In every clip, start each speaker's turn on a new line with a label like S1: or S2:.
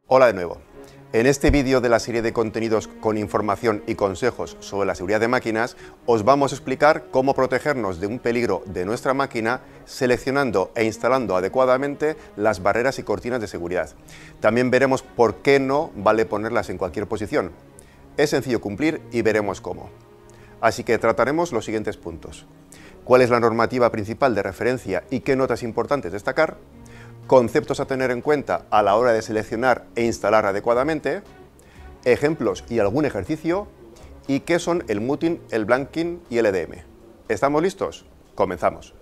S1: Hola de nuevo. En este vídeo de la serie de contenidos con información y consejos sobre la seguridad de máquinas, os vamos a explicar cómo protegernos de un peligro de nuestra máquina seleccionando e instalando adecuadamente las barreras y cortinas de seguridad. También veremos por qué no vale ponerlas en cualquier posición. Es sencillo cumplir y veremos cómo. Así que trataremos los siguientes puntos. ¿Cuál es la normativa principal de referencia y qué notas importantes destacar? Conceptos a tener en cuenta a la hora de seleccionar e instalar adecuadamente, ejemplos y algún ejercicio, y qué son el muting, el blanking y el EDM. ¿Estamos listos? Comenzamos.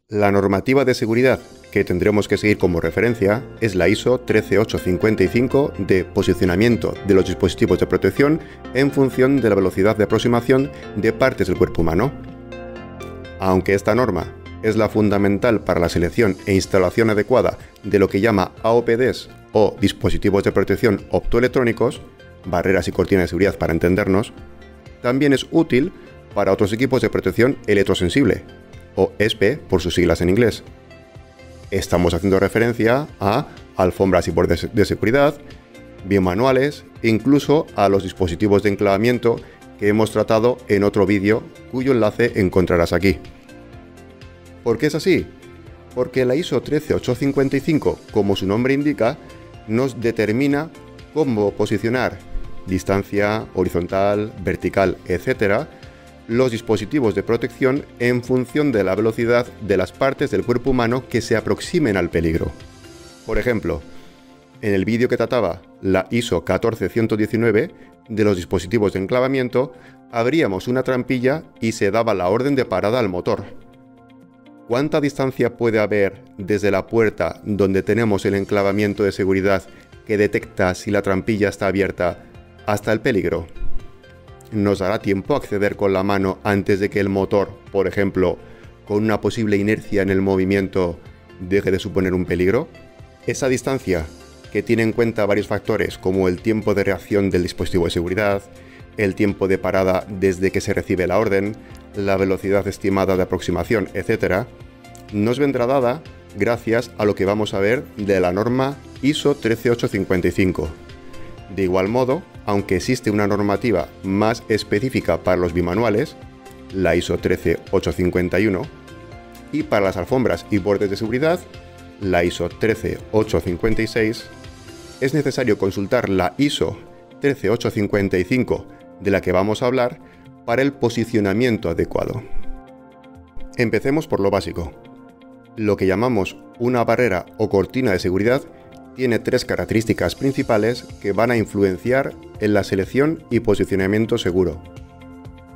S1: La normativa de seguridad que tendremos que seguir como referencia es la ISO 13855 de posicionamiento de los dispositivos de protección en función de la velocidad de aproximación de partes del cuerpo humano. Aunque esta norma es la fundamental para la selección e instalación adecuada de lo que llama AOPDs o dispositivos de protección optoelectrónicos, barreras y cortinas de seguridad para entendernos, también es útil para otros equipos de protección electrosensible, o ESP por sus siglas en inglés. Estamos haciendo referencia a alfombras y bordes de seguridad, bimanuales e incluso a los dispositivos de enclavamiento que hemos tratado en otro vídeo cuyo enlace encontrarás aquí. ¿Por qué es así? Porque la ISO 13855, como su nombre indica, nos determina cómo posicionar distancia horizontal, vertical, etc., los dispositivos de protección en función de la velocidad de las partes del cuerpo humano que se aproximen al peligro. Por ejemplo, en el vídeo que trataba la ISO 14119 de los dispositivos de enclavamiento, abríamos una trampilla y se daba la orden de parada al motor. ¿Cuánta distancia puede haber desde la puerta donde tenemos el enclavamiento de seguridad que detecta si la trampilla está abierta hasta el peligro? ¿Nos dará tiempo a acceder con la mano antes de que el motor, por ejemplo, con una posible inercia en el movimiento, deje de suponer un peligro? Esa distancia, que tiene en cuenta varios factores como el tiempo de reacción del dispositivo de seguridad, el tiempo de parada desde que se recibe la orden, la velocidad estimada de aproximación, etc., nos vendrá dada gracias a lo que vamos a ver de la norma ISO 13855. De igual modo, aunque existe una normativa más específica para los bimanuales, la ISO 13851, y para las alfombras y bordes de seguridad, la ISO 13856, es necesario consultar la ISO 13855 de la que vamos a hablar para el posicionamiento adecuado. Empecemos por lo básico. Lo que llamamos una barrera o cortina de seguridad tiene tres características principales que van a influenciar en la selección y posicionamiento seguro.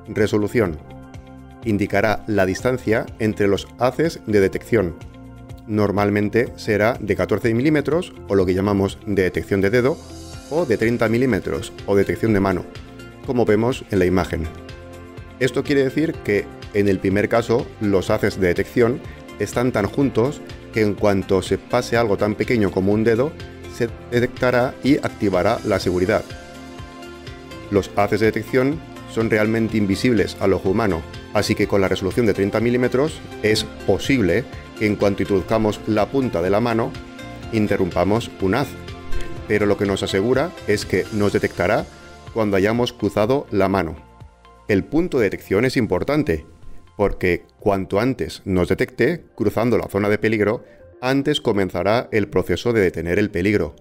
S1: Resolución. Indicará la distancia entre los haces de detección. Normalmente será de 14 milímetros o lo que llamamos de detección de dedo, o de 30 milímetros o detección de mano, como vemos en la imagen. Esto quiere decir que en el primer caso los haces de detección están tan juntos que en cuanto se pase algo tan pequeño como un dedo, se detectará y activará la seguridad. Los haces de detección son realmente invisibles al ojo humano, así que con la resolución de 30 milímetros es posible que en cuanto introduzcamos la punta de la mano, interrumpamos un haz. Pero lo que nos asegura es que nos detectará cuando hayamos cruzado la mano. El punto de detección es importante, porque cuanto antes nos detecte, cruzando la zona de peligro, antes comenzará el proceso de detener el peligro.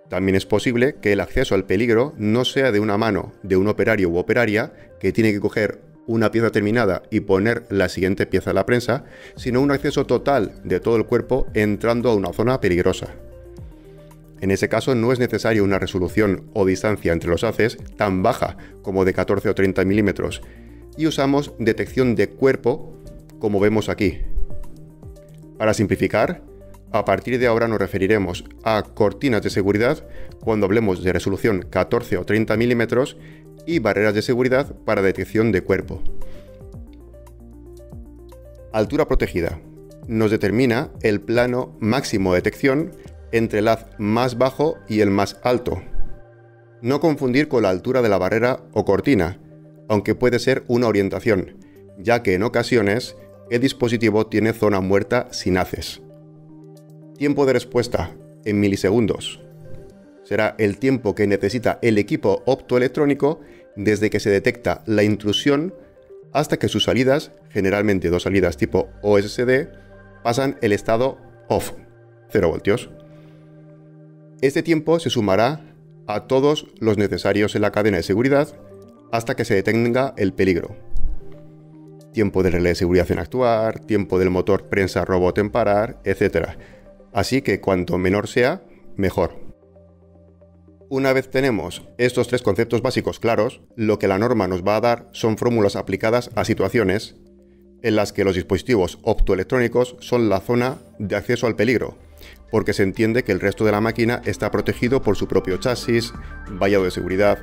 S1: También es posible que el acceso al peligro no sea de una mano de un operario u operaria que tiene que coger una pieza terminada y poner la siguiente pieza a la prensa, sino un acceso total de todo el cuerpo entrando a una zona peligrosa. En ese caso no es necesaria una resolución o distancia entre los haces tan baja como de 14 o 30 milímetros, y usamos detección de cuerpo como vemos aquí. Para simplificar, a partir de ahora nos referiremos a cortinas de seguridad cuando hablemos de resolución 14 o 30 milímetros y barreras de seguridad para detección de cuerpo. Altura protegida. Nos determina el plano máximo de detección entre el haz más bajo y el más alto. No confundir con la altura de la barrera o cortina. aunque puede ser una orientación, ya que en ocasiones el dispositivo tiene zona muerta sin haces. Tiempo de respuesta en milisegundos. Será el tiempo que necesita el equipo optoelectrónico desde que se detecta la intrusión hasta que sus salidas, generalmente dos salidas tipo OSD, pasan el estado OFF, 0 voltios. Este tiempo se sumará a todos los necesarios en la cadena de seguridad hasta que se detenga el peligro. Tiempo del relé de seguridad en actuar, tiempo del motor prensa robot en parar, etc. Así que cuanto menor sea, mejor. Una vez tenemos estos tres conceptos básicos claros, lo que la norma nos va a dar son fórmulas aplicadas a situaciones en las que los dispositivos optoelectrónicos son la zona de acceso al peligro, porque se entiende que el resto de la máquina está protegido por su propio chasis, vallado de seguridad,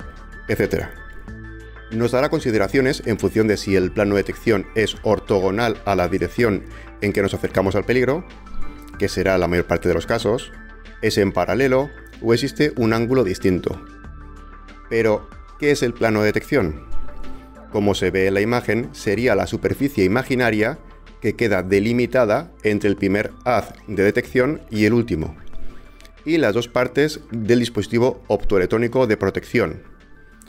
S1: etc. Nos dará consideraciones en función de si el plano de detección es ortogonal a la dirección en que nos acercamos al peligro, que será la mayor parte de los casos, es en paralelo o existe un ángulo distinto. Pero, ¿qué es el plano de detección? Como se ve en la imagen, sería la superficie imaginaria que queda delimitada entre el primer haz de detección y el último, y las dos partes del dispositivo optoelectrónico de protección,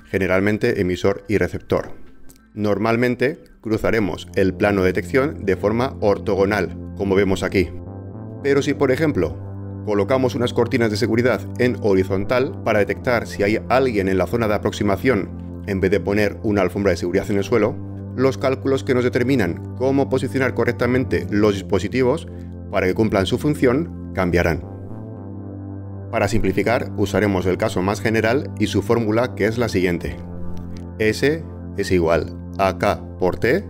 S1: generalmente emisor y receptor. Normalmente cruzaremos el plano de detección de forma ortogonal, como vemos aquí. Pero si, por ejemplo, colocamos unas cortinas de seguridad en horizontal para detectar si hay alguien en la zona de aproximación en vez de poner una alfombra de seguridad en el suelo, los cálculos que nos determinan cómo posicionar correctamente los dispositivos para que cumplan su función cambiarán. Para simplificar, usaremos el caso más general y su fórmula, que es la siguiente. S es igual a K por T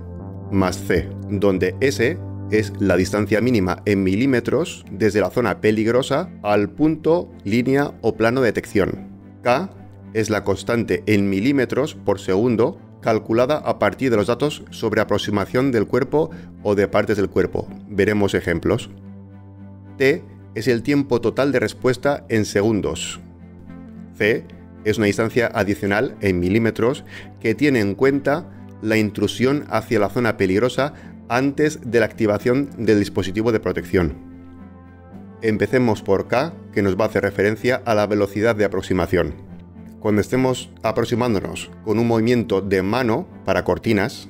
S1: más C, donde S es la distancia mínima en milímetros desde la zona peligrosa al punto, línea o plano de detección. K es la constante en milímetros por segundo calculada a partir de los datos sobre aproximación del cuerpo o de partes del cuerpo. Veremos ejemplos. T es el tiempo total de respuesta en segundos. C es una distancia adicional en milímetros que tiene en cuenta la intrusión hacia la zona peligrosa antes de la activación del dispositivo de protección. Empecemos por K, que nos va a hacer referencia a la velocidad de aproximación. Cuando estemos aproximándonos con un movimiento de mano para cortinas,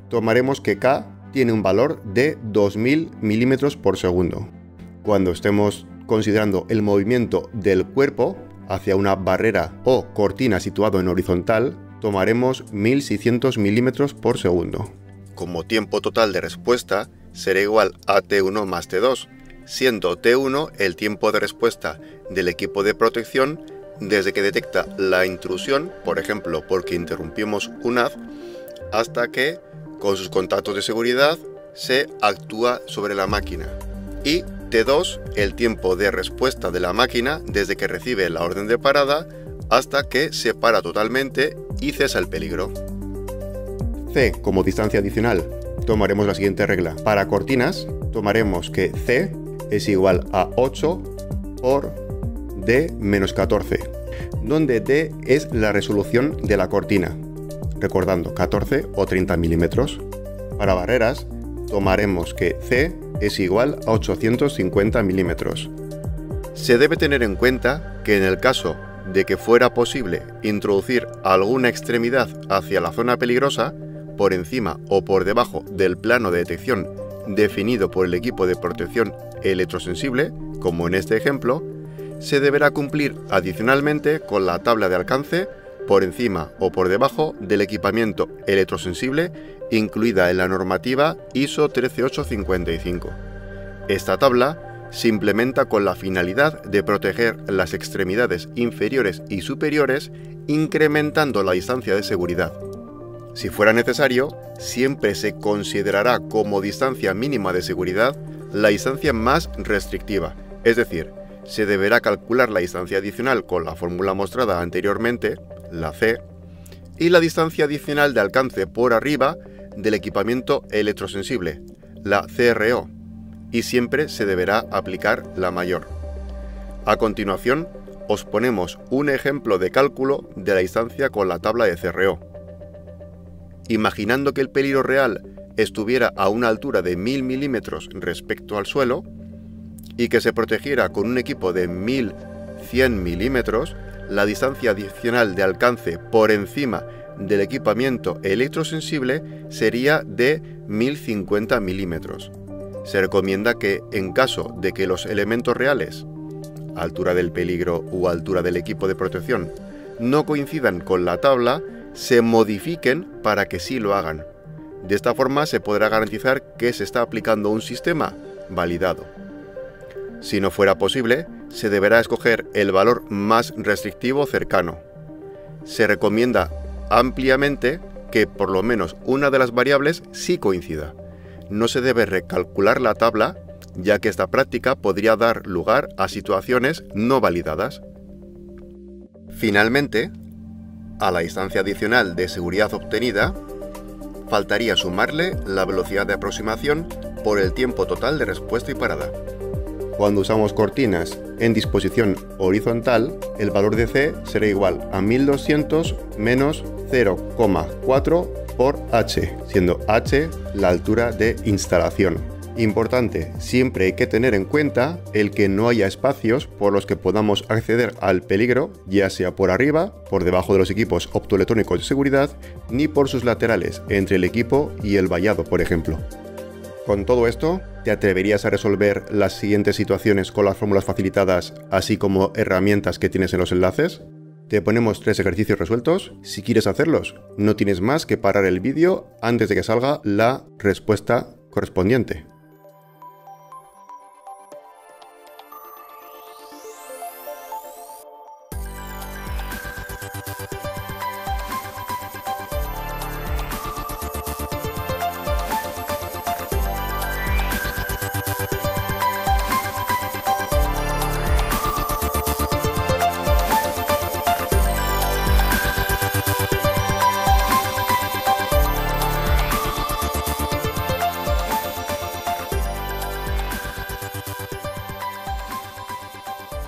S1: tomaremos que K tiene un valor de 2000 milímetros por segundo. Cuando estemos considerando el movimiento del cuerpo hacia una barrera o cortina situado en horizontal, tomaremos 1600 milímetros por segundo. Como tiempo total de respuesta será igual a T1 más T2, siendo T1 el tiempo de respuesta del equipo de protección desde que detecta la intrusión, por ejemplo porque interrumpimos un haz, hasta que, con sus contactos de seguridad, se actúa sobre la máquina. Y T2 el tiempo de respuesta de la máquina desde que recibe la orden de parada hasta que se para totalmente y cesa el peligro. C como distancia adicional, tomaremos la siguiente regla. Para cortinas, tomaremos que C es igual a 8 por D menos 14, donde D es la resolución de la cortina, recordando 14 o 30 milímetros. Para barreras, tomaremos que C es igual a 850 milímetros. Se debe tener en cuenta que en el caso de que fuera posible introducir alguna extremidad hacia la zona peligrosa, por encima o por debajo del plano de detección definido por el equipo de protección electrosensible, como en este ejemplo, se deberá cumplir adicionalmente con la tabla de alcance por encima o por debajo del equipamiento electrosensible incluida en la normativa ISO 13855. Esta tabla se implementa con la finalidad de proteger las extremidades inferiores y superiores, incrementando la distancia de seguridad. Si fuera necesario, siempre se considerará como distancia mínima de seguridad la distancia más restrictiva, es decir, se deberá calcular la distancia adicional con la fórmula mostrada anteriormente, la C, y la distancia adicional de alcance por arriba del equipamiento electrosensible, la CRO, y siempre se deberá aplicar la mayor. A continuación, os ponemos un ejemplo de cálculo de la distancia con la tabla de CRO. Imaginando que el peligro real estuviera a una altura de 1000 milímetros respecto al suelo y que se protegiera con un equipo de 1100 milímetros, la distancia adicional de alcance por encima del equipamiento electrosensible sería de 1050 milímetros. Se recomienda que, en caso de que los elementos reales, altura del peligro u altura del equipo de protección, no coincidan con la tabla, se modifiquen para que sí lo hagan. De esta forma se podrá garantizar que se está aplicando un sistema validado. Si no fuera posible, se deberá escoger el valor más restrictivo cercano. Se recomienda ampliamente que por lo menos una de las variables sí coincida. No se debe recalcular la tabla, ya que esta práctica podría dar lugar a situaciones no validadas. Finalmente, a la distancia adicional de seguridad obtenida, faltaría sumarle la velocidad de aproximación por el tiempo total de respuesta y parada. Cuando usamos cortinas en disposición horizontal, el valor de C será igual a 1200 menos 0,4 por H, siendo H la altura de instalación. Importante, siempre hay que tener en cuenta el que no haya espacios por los que podamos acceder al peligro, ya sea por arriba, por debajo de los equipos optoelectrónicos de seguridad, ni por sus laterales, entre el equipo y el vallado, por ejemplo. Con todo esto, ¿te atreverías a resolver las siguientes situaciones con las fórmulas facilitadas, así como herramientas que tienes en los enlaces? Te ponemos 3 ejercicios resueltos. Si quieres hacerlos, no tienes más que parar el vídeo antes de que salga la respuesta correspondiente.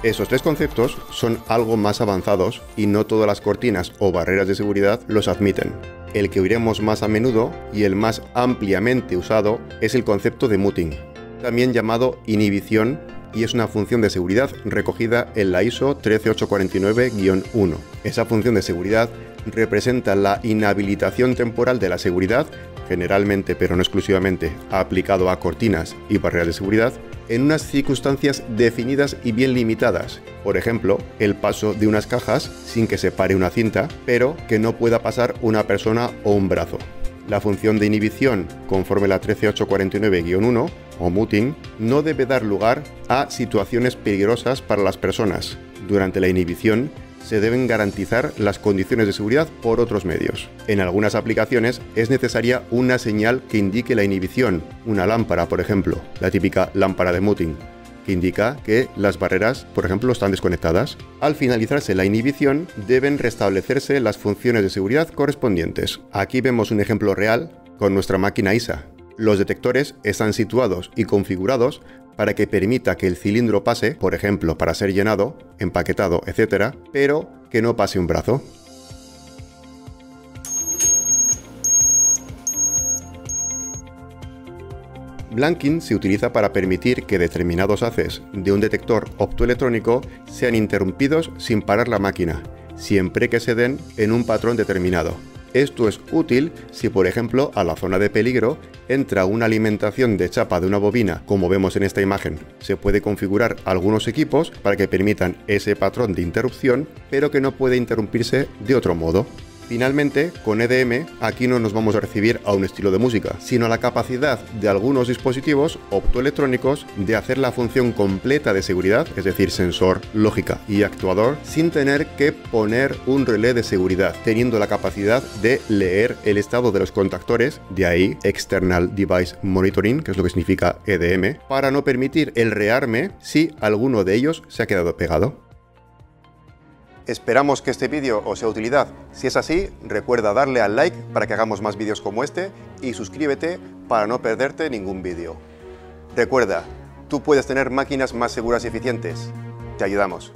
S1: Esos 3 conceptos son algo más avanzados y no todas las cortinas o barreras de seguridad los admiten. El que oiremos más a menudo y el más ampliamente usado es el concepto de muting, también llamado inhibición, y es una función de seguridad recogida en la ISO 13849-1. Esa función de seguridad representa la inhabilitación temporal de la seguridad, generalmente pero no exclusivamente aplicado a cortinas y barreras de seguridad, en unas circunstancias definidas y bien limitadas. Por ejemplo, el paso de unas cajas sin que se pare una cinta, pero que no pueda pasar una persona o un brazo. La función de inhibición, conforme la 13849-1, o muting, no debe dar lugar a situaciones peligrosas para las personas. Durante la inhibición, se deben garantizar las condiciones de seguridad por otros medios. En algunas aplicaciones es necesaria una señal que indique la inhibición, una lámpara, por ejemplo, la típica lámpara de muting, que indica que las barreras, por ejemplo, están desconectadas. Al finalizarse la inhibición, deben restablecerse las funciones de seguridad correspondientes. Aquí vemos un ejemplo real con nuestra máquina ISA. Los detectores están situados y configurados para que permita que el cilindro pase, por ejemplo, para ser llenado, empaquetado, etc., pero que no pase un brazo. Blanking se utiliza para permitir que determinados haces de un detector optoelectrónico sean interrumpidos sin parar la máquina, siempre que se den en un patrón determinado. Esto es útil si, por ejemplo, a la zona de peligro entra una alimentación de chapa de una bobina, como vemos en esta imagen. Se puede configurar algunos equipos para que permitan ese patrón de interrupción, pero que no puede interrumpirse de otro modo. Finalmente, con EDM, aquí no nos vamos a recibir a un estilo de música, sino a la capacidad de algunos dispositivos optoelectrónicos de hacer la función completa de seguridad, es decir, sensor, lógica y actuador, sin tener que poner un relé de seguridad, teniendo la capacidad de leer el estado de los contactores, de ahí External Device Monitoring, que es lo que significa EDM, para no permitir el rearme si alguno de ellos se ha quedado pegado. Esperamos que este vídeo os sea de utilidad. Si es así, recuerda darle al like para que hagamos más vídeos como este y suscríbete para no perderte ningún vídeo. Recuerda, tú puedes tener máquinas más seguras y eficientes. Te ayudamos.